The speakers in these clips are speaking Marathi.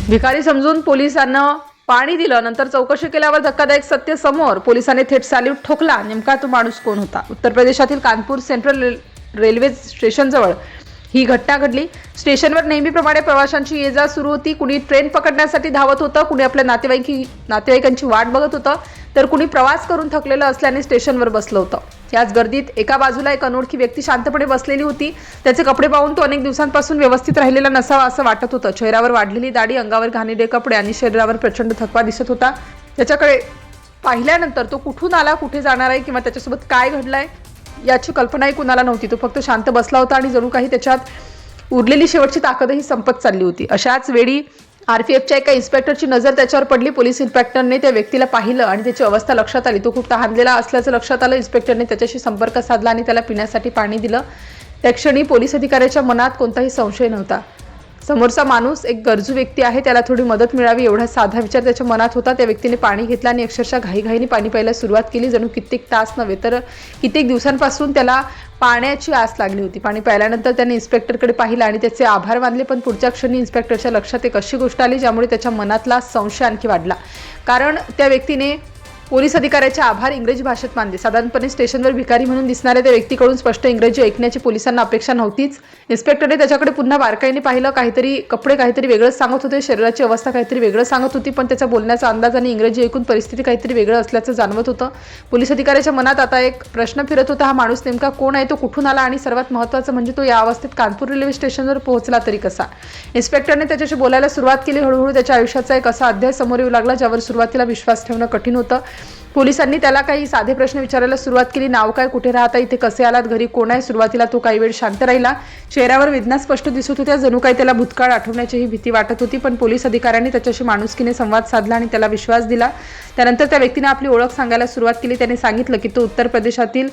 भिकारी समजून पोलिसांना पाणी दिलं, नंतर चौकशी केल्यावर धक्कादायक सत्य समोर. पोलिसांनी थेट सॅल्यूट ठोकला. नेमका तो माणूस कोण होता? उत्तर प्रदेशातील कानपूर सेंट्रल रेल्वे स्टेशनजवळ ही घटना घडली. स्टेशनवर नेहमीप्रमाणे प्रवाशांची ये जा सुरू होती. कुणी ट्रेन पकडण्यासाठी धावत होतं, कुणी आपल्या नातेवाईकांची वाट बघत होतं, तर कुणी प्रवास करून थकलेलं असल्याने स्टेशनवर बसलं होतं. याच गर्दीत एका बाजूला एक अनोळखी व्यक्ती शांतपणे बसलेली होती. त्याचे कपडे पाहून तो अनेक दिवसांपासून व्यवस्थित राहिलेला नसावा असं वाटत होतं. चेहऱ्यावर वाढलेली दाढी, अंगावर घाणेरडे कपडे आणि शरीरावर प्रचंड थकवा दिसत होता. त्याच्याकडे पाहिल्यानंतर तो कुठून आला, कुठे जाणार आहे किंवा त्याच्यासोबत काय घडलंय याची कल्पनाही कुणाला नव्हती. तो फक्त शांत बसला होता आणि जणू काही त्याच्यात उरलेली शेवटची ताकदही संपत चालली होती. अशाच वेळी आरपीएफच्या एका इन्स्पेक्टरची नजर त्याच्यावर पडली. पोलीस इन्स्पेक्टरने त्या व्यक्तीला पाहिलं आणि त्याची अवस्था लक्षात आली. तो खूप तहानलेला असल्याचं लक्षात आलं. इन्स्पेक्टरने त्याच्याशी संपर्क साधला आणि त्याला पिण्यासाठी पाणी दिलं. त्या क्षणी पोलीस अधिकाऱ्याच्या मनात कोणताही संशय नव्हता. समोरचा माणूस एक गरजू व्यक्ती आहे, त्याला थोडी मदत मिळावी एवढा साधा विचार त्याच्या मनात होता. त्या व्यक्तीने पाणी घेतलं आणि अक्षरशः घाईघाईने पाणी प्यायला सुरुवात केली. जणू कित्येक तास नव्हे तर कित्येक दिवसांपासून त्याला पाण्याची आस लागली होती. पाणी प्यायल्यानंतर त्याने इन्स्पेक्टरकडे पाहिलं आणि त्याचे आभार मानले. पण पुढच्या क्षणी इन्स्पेक्टरच्या लक्षात एक अशी गोष्ट आली ज्यामुळे त्याच्या मनातला संशय आणखी वाढला. कारण त्या व्यक्तीने पोलीस अधिकाऱ्याचे आभार इंग्रजी भाषेत मानले. साधारणपणे स्टेशनवर भिकारी म्हणून दिसणाऱ्या त्या व्यक्तीकडून स्पष्ट इंग्रजी ऐकण्याची पोलिसांना अपेक्षा नव्हतीच. इन्स्पेक्टरने त्याच्याकडे पुन्हा बारकाईने पाहिलं. कपडे काहीतरी वेगळंच सांगत होते, शरीराची अवस्था काहीतरी वेगळं सांगत होती, पण त्याचा बोलण्याचा अंदाज आणि इंग्रजी ऐकून परिस्थिती काहीतरी वेगळं असल्याचं जाणवत होतं. पोलीस अधिकाऱ्याच्या मनात आता एक प्रश्न फिरत होता, हा माणूस नेमका कोण आहे, तो कुठून आला आणि सर्वात महत्त्वाचं म्हणजे तो या अवस्थेत कानपूर रेल्वे स्टेशनवर पोहोचला तरी कसा. इन्स्पेक्टरने त्याच्याशी बोलायला सुरुवात केली. हळूहळू त्याच्या आयुष्याचा एक असा अध्याय समोर येऊ लागला ज्यावर सुरुवातीला विश्वास ठेवणं कठीण होतं. पोलिसांनी त्याला काही साधे प्रश्न विचारायला सुरुवात केली. नाव काय, कुठे राहता, इथे कसे आलात, घरी कोण आहे. सुरुवातीला तो काही वेळ शांत राहिला. चेहऱ्यावर वेदना स्पष्ट दिसत होत्या, जणू काही त्याला भूतकाळ आठवण्याचीही भीती वाटत होती. पण पोलीस अधिकाऱ्यांनी त्याच्याशी माणुसकीने संवाद साधला आणि त्याला विश्वास दिला. त्यानंतर त्या व्यक्तीने आपली ओळख सांगायला सुरुवात केली. त्याने सांगितलं की तो उत्तर प्रदेशातील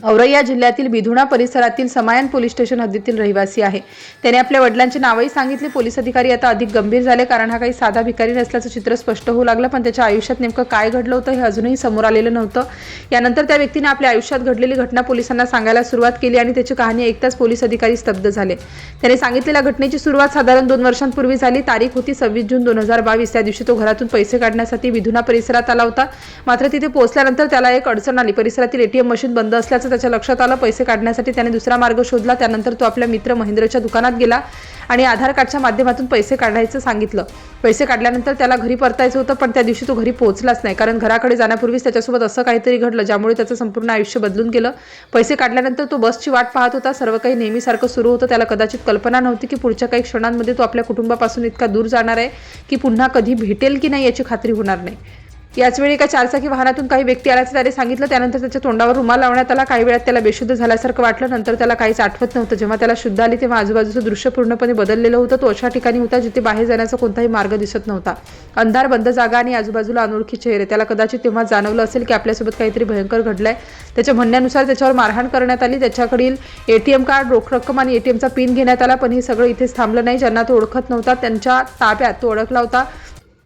औरैया जिल्ह्यातील बिधुणा परिसरातील समायन पोलीस स्टेशन हद्दीतील रहिवासी आहे. त्याने आपल्या वडिलांची नावही सांगितली. पोलीस अधिकारी आता अधिक गंभीर झाले, कारण हा काही साधा भिकारी नसल्याचं चित्र स्पष्ट होऊ लागलं. पण त्याच्या आयुष्यात नेमकं काय घडलं होतं हे अजूनही समोर आलेलं नव्हतं. यानंतर त्या व्यक्तीने आपल्या आयुष्यात घडलेली घटना पोलिसांना सांगायला सुरुवात केली आणि त्याची कहाणी ऐकताच पोलीस अधिकारी स्तब्ध झाले. त्याने सांगितलेल्या घटनेची सुरुवात साधारण 2 वर्षांपूर्वी झाली. तारीख होती 26 जून 2022. त्या दिवशी तो घरातून पैसे काढण्यासाठी बिधुणा परिसरात आला होता. मात्र तिथे पोहोचल्यानंतर त्याला एक अडचण आली. परिसरातील एटीएम मशीन बंद असल्याचं त्याच्या लक्षात आलं. पैसे काढण्यासाठी त्याने दुसरा मार्ग शोधला. त्यानंतर तो आपल्या मित्र महेंद्रच्या दुकानात गेला आणि आधार कार्डच्या माध्यमातून पैसे काढायचं सांगितलं. पैसे काढल्यानंतर त्याला घरी परतायचं होतं, पण त्या दिवशी तो घरी पोहोचलाच नाही, कारण घराकडे जाण्यापूर्वीच त्याच्यासोबत असं काहीतरी घडलं ज्यामुळे त्याचं संपूर्ण आयुष्य बदलून गेलं. पैसे काढल्यानंतर तो बसची वाट पाहत होता. सर्व काही नेहमीसारखं सुरू होतं. त्याला कदाचित कल्पना नव्हती की पुढच्या काही क्षणांमध्ये तो आपल्या कुटुंबापासून इतका दूर जाणार आहे की पुन्हा कधी भेटेल की नाही याची खात्री होणार नाही. याचवेळी एका 4 चाकी वाहनातून काही व्यक्ती आल्याचं त्याने सांगितलं. त्यानंतर त्याच्या तोंडावर रुमाल लावण्यात आला. काही वेळात त्याला बेशुद्ध झाल्यासारखं वाटलं. नंतर त्याला काहीच आठवत नव्हतं. जेव्हा त्याला शुद्ध आली तेव्हा आजूबाजूचं दृश्य पूर्णपणे बदललेलं होतं. तो अशा ठिकाणी होता जिथे बाहेर जाण्याचा कोणताही मार्ग दिसत नव्हता. अंधार, बंद जागा आणि आजूबाजूला अनोळखी चेहरे. त्याला कदाचित तेव्हा जाणवलं असेल की आपल्यासोबत काहीतरी भयंकर घडलंय. त्याच्या म्हणण्यानुसार त्याच्यावर मारहाण करण्यात आली. त्याच्याकडील एटीएम कार्ड, रोख रक्कम आणि एटीएमचा पिन घेण्यात आला. पण हे सगळं इथेच थांबलं नाही. ज्यांना तो ओळखत नव्हता त्यांच्या ताब्यात तो अडकला होता.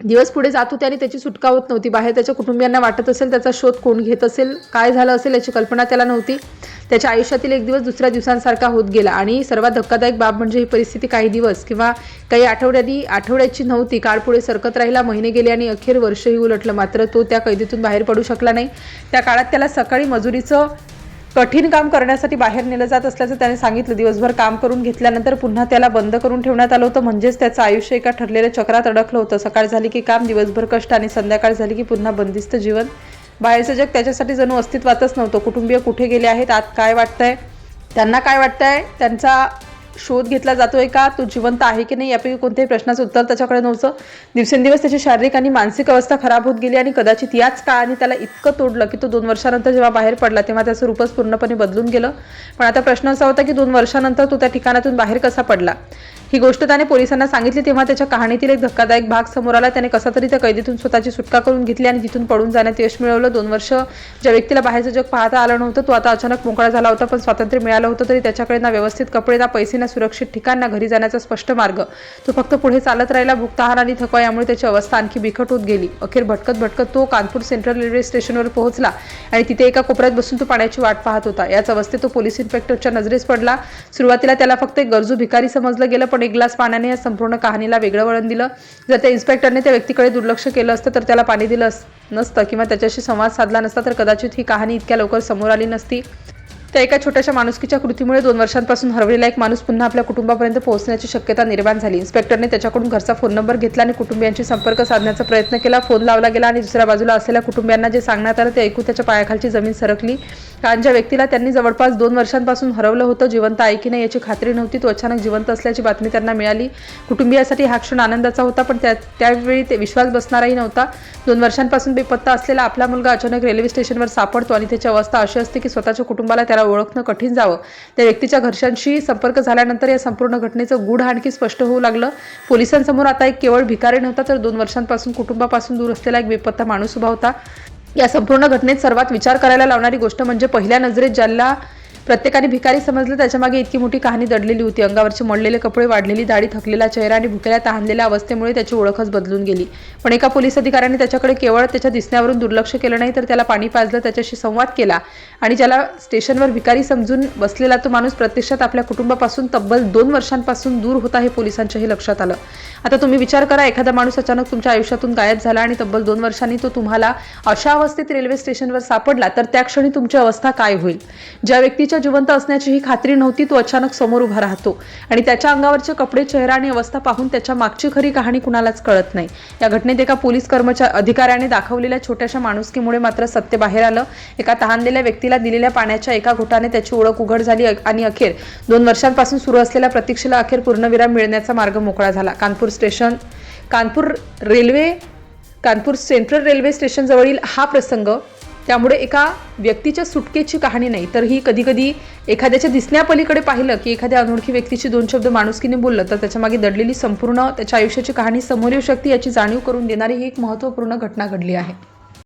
दिवस पुढे जात होते आणि त्याची सुटका होत नव्हती. बाहेर त्याच्या कुटुंबियांना वाटत असेल त्याचा शोध कोण घेत असेल, काय झालं असेल याची कल्पना त्याला नव्हती. त्याच्या आयुष्यातील एक दिवस दुसऱ्या दिवसांसारखा होत गेला आणि सर्वात धक्कादायक बाब म्हणजे ही परिस्थिती काही दिवस किंवा काही आठवड्याची नव्हती. काळ पुढे सरकत राहिला. महिने गेले आणि अखेर वर्षही उलटलं. मात्र तो त्या कैदीतून बाहेर पडू शकला नाही. त्या काळात त्याला सकाळी मजुरीचं कठीण काम करण्यासाठी बाहेर नेलं जात असल्याचं त्याने सांगितलं. दिवसभर काम करून घेतल्यानंतर पुन्हा त्याला बंद करून ठेवण्यात आलं होतं. म्हणजेच त्याचं आयुष्य एका ठरलेल्या चक्रात अडकलं होतं. सकाळ झाली की काम, दिवसभर कष्ट आणि संध्याकाळ झाली की पुन्हा बंदिस्त जीवन. बाहेरचं जग त्याच्यासाठी जणू अस्तित्वातच नव्हतं. कुटुंबीय कुठे गेले आहेत, आत काय वाटतंय, त्यांना काय वाटतंय, त्यांचा शोध घेतला जातोय का, तो जिवंत आहे की नाही यापैकी कोणत्याही प्रश्नाचं उत्तर त्याच्याकडे नव्हतं. दिवसेंदिवस त्याची शारीरिक आणि मानसिक अवस्था खराब होत गेली आणि कदाचित याच काळाने त्याला इतकं तोडलं की तो 2 वर्षानंतर जेव्हा बाहेर पडला तेव्हा त्याचं रूपच पूर्णपणे बदलून गेलं. पण आता प्रश्न असा होता की 2 वर्षानंतर तो त्या ठिकाणातून बाहेर कसा पडला. ही गोष्ट त्याने पोलिसांना सांगितली तेव्हा त्याच्या कहाणीतील एक धक्कादायक भाग समोर आला. त्याने कसा तरी त्या कैदीतून स्वतःची सुटका करून घेतली आणि तिथून पळून जाण्यात यश मिळवलं. 2 वर्ष ज्या व्यक्तीला बाहेरचं जग पाहता आलं नव्हतं तो आता अचानक मोकळा झाला होता. पण स्वातंत्र्य मिळालं होतं तरी त्याच्याकडे ना व्यवस्थित कपडे, ना पैसे, ना सुरक्षित ठिकाण, ना घरी जाण्याचा स्पष्ट मार्ग. तो फक्त पुढे चालत राहिला. भूक, तहान आणि थकवा यामुळे त्याची अवस्था आणखी बिकट होत गेली. अखेर भटकत भटकत तो कानपूर सेंट्रल रेल्वे स्टेशनवर पोहोचला आणि तिथे एका कोपऱ्यात बसून तो पाण्याची वाट पाहत होता. याच अवस्थेत तो पोलीस इन्स्पेक्टरच्या नजरेस पडला. सुरुवातीला त्याला फक्त एक गरजू भिकारी समजलं गेलं, पण एक ग्लास पाण्याने या संपूर्ण कहाणीला वेगळं वळण दिलं. जर त्या इन्स्पेक्टरने त्या व्यक्तीकडे दुर्लक्ष केलं असतं तर त्याला पाणी दिलं नसतं किंवा त्याच्याशी संवाद साधला नसता तर कदाचित ही कहाणी इतक्या लवकर समोर आली नसती. त्या एका छोट्याशा माणुसकीच्या कृतीमुळे 2 वर्षांपासून हरवलेला एक माणूस पुन्हा आपल्या कुटुंबापर्यंत पोहोचण्याची शक्यता निर्माण झाली. इन्स्पेक्टरने त्याच्याकडून घरचा फोन नंबर घेतला आणि कुटुंबियांशी संपर्क साधण्याचा प्रयत्न केला. फोन लावला गेला आणि दुसऱ्या बाजूला असलेल्या कुटुंबियांना जे सांगण्यात आलं ते ऐकून त्याच्या पायाखालची जमीन सरकली. कारण ज्या व्यक्तीला त्यांनी जवळपास 2 वर्षांपासून हरवलं होतं, जिवंत आहे की नाही याची खात्री नव्हती, तो अचानक जिवंत असल्याची बातमी त्यांना मिळाली. कुटुंबियासाठी हा क्षण आनंदाचा होता, पण त्यावेळी ते विश्वास बसणाराही नव्हता. 2 वर्षांपासून बेपत्ता असलेला आपला मुलगा अचानक रेल्वे स्टेशनवर सापडतो आणि त्याची अवस्था अशी असते की स्वतःच्या कुटुंबाला त्याला ओळखणं कठीण जावं. त्या व्यक्तीच्या घरच्यांशी संपर्क झाल्यानंतर या संपूर्ण घटनेचं गूढ आणखी स्पष्ट होऊ लागलं. पोलिसांसमोर आता एक केवळ भिकारी नव्हता, तर 2 वर्षांपासून कुटुंबापासून दूर असलेला एक बेपत्ता माणूस उभा होता. या संपूर्ण घटनेत सर्वात विचार करायला लावणारी गोष्ट म्हणजे पहिल्या नजरेत ज्याला प्रत्येकाने भिकारी समजलं त्याच्या मागे इतकी मोठी कहाणी दडलेली होती. अंगावरचे मळलेले कपडे, वाढलेली दाढी, थकलेला चेहरा आणि भुकेल्या तहानलेल्या अवस्थेमुळे त्याची ओळखच बदलून गेली. पण एका पोलीस अधिकाऱ्याने त्याच्याकडे केवळ त्याच्या दिसण्यावरून दुर्लक्ष केलं नाही, तर त्याला पाणी पाजलं, त्याच्याशी संवाद केला आणि ज्याला स्टेशनवर भिकारी समजून बसलेला तो माणूस प्रत्यक्षात आपल्या कुटुंबापासून तब्बल 2 वर्षांपासून दूर होता हे पोलिसांच्याही लक्षात आलं. आता तुम्ही विचार करा, एखादा माणूस अचानक तुमच्या आयुष्यातून गायब झाला आणि तब्बल 2 वर्षांनी तो तुम्हाला अशा अवस्थेत रेल्वे स्टेशनवर सापडला तर त्या क्षणी तुमची अवस्था काय होईल? ज्या व्यक्तीच्या जिवंत असण्याची ही खात्री नव्हती तो अचानक समोर उभा राहतो आणि त्याच्या अंगावरचे कपडे, चेहरा आणि अवस्था पाहून त्याच्या मागची खरी कहाणी कुणालाच कळत नाही. या घटनेत एका पोलीस अधिकाऱ्याने दाखवलेल्या छोट्याशा माणुसकीमुळे मात्र सत्य बाहेर आलं. एका तहानलेल्या व्यक्तीला दिलेल्या पाण्याच्या एका घोटाने त्याची ओळख उघड झाली आणि अखेर 2 वर्षांपासून सुरू असलेल्या प्रतीक्षेला अखेर पूर्णविराम मिळण्याचा मार्ग मोकळा झाला. कानपूर सेंट्रल रेल्वे स्टेशन जवळील हा प्रसंग त्यामुळे एका व्यक्तीच्या सुटकेची कहाणी नाही, तर ही कधीकधी एखाद्याच्या दिसण्यापलीकडे पाहिलं की एखाद्या अनोळखी व्यक्तीची 2 शब्द माणुसकीने बोललं तर त्याच्या मागे दडलेली संपूर्ण त्याच्या आयुष्याची कहाणी समोर येऊ शकते याची जाणीव करून देणारी ही एक महत्त्वपूर्ण घटना घडली आहे.